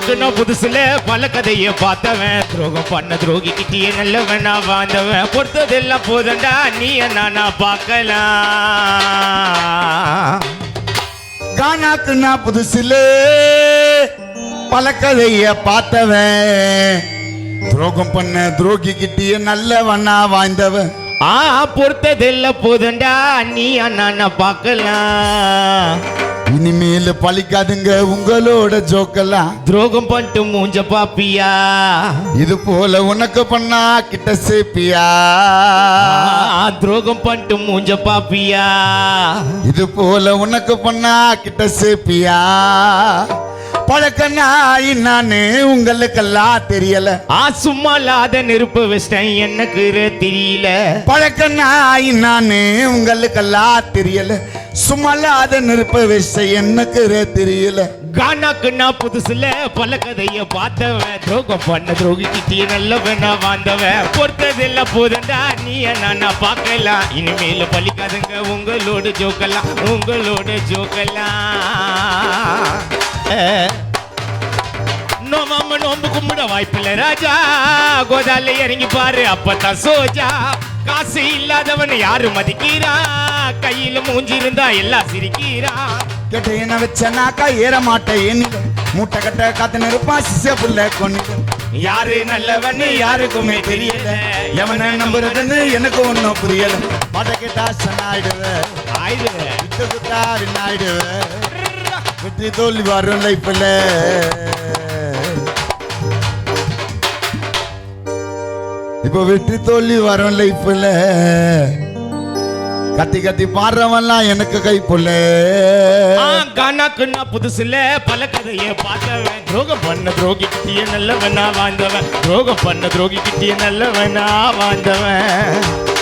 கானாக்கு நான் புதுசுல பல கதையை பார்த்தவன். துரோகம் பண்ண துரோகி கிட்டியே நல்லவன் நான் வாழ்ந்தவன். பொறுத்ததெல்லாம் போதண்டா நீ நானா பார்க்கலாம். கானாக்கு நான் புதுசுல பல கதைய பார்த்தவன். துரோகம் பண்ண துரோகி கிட்டிய நல்லவனா வாழ்ந்தவன். பொறுத்ததெல்லாம் போதண்டா நீ நானா பார்க்கலாம். இனிமேல் பழிக்காதுங்க உங்களோட ஜோக்கெல்லாம். துரோகம் பண்ணிட்டு மூஞ்ச பாப்பியா, இது போல உனக்கு பண்ணா கிட்ட சேப்பியா. துரோகம் பண்ணிட்டு மூஞ்ச பாப்பியா, இது போல உனக்கு பண்ணா கிட்ட சேப்பியா. பழக்கண்ணா நானு உங்களுக்கெல்லாம் தெரியல. சும்மா இல்லாத நெருப்பு வச்சிட்டேன் எனக்கு தெரியல. பழக்கண்ணா நானு உங்களுக்கெல்லாம் தெரியல. சும்மா இல்லாத நெருப்பு வச்ச எனக்கு தெரியல. கானாக்கு நான் புதுசுல பல கதைய பார்த்தவன். துரோகம் பண்ண துரோகி கிட்டிய நல்லவனா வாழ்ந்தவன். பொறுத்ததெல்லாம் போதண்டா நீ நானா பார்க்கலாம். இனிமேல பழிக்காதுங்க உங்களோட ஜோக்கலாம், உங்களோட ஜோக்கலாம். நோமாம நோம்பு கும்பிட வாய்ப்பில்லை ராஜா. கோதால இறங்கி பாரு அப்பதான் சோஜா. காசு இல்லாதவன் யாரு மதிக்கிறா, கையில மூஞ்சி இருந்தா எல்லாம் சிரிக்கிறா. கெட்ட என்ன வச்சனாக்கா ஏற மாட்டேன். மூட்டை கட்ட காத்து நிற்பா சிச புள்ள கொண்டு. யாரு நல்லவன்னு யாருக்குமே தெரியல. எவனை நம்புறதுன்னு எனக்கு ஒன்னும் புரியல. பாட்ட கேட்டா சன்னாயிடுவேன், விட்டு குத்தா வினாயிடுவேன். வெற்றி தோல்வி வரும் லைஃப்ல. இப்ப வெற்றி தோல்வி வரும் லைஃப்ல. கத்தி கத்தி பாடுறவன்லாம் எனக்கு கை புள்ள. கானாக்கு நான் புதுசுல பல கதையை பார்த்தவன். துரோகம் பண்ண துரோகி கிட்டிய நல்லவனா வாழ்ந்தவன். துரோகம் பண்ண துரோகி கிட்டிய நல்லவனா வாழ்ந்தவன்.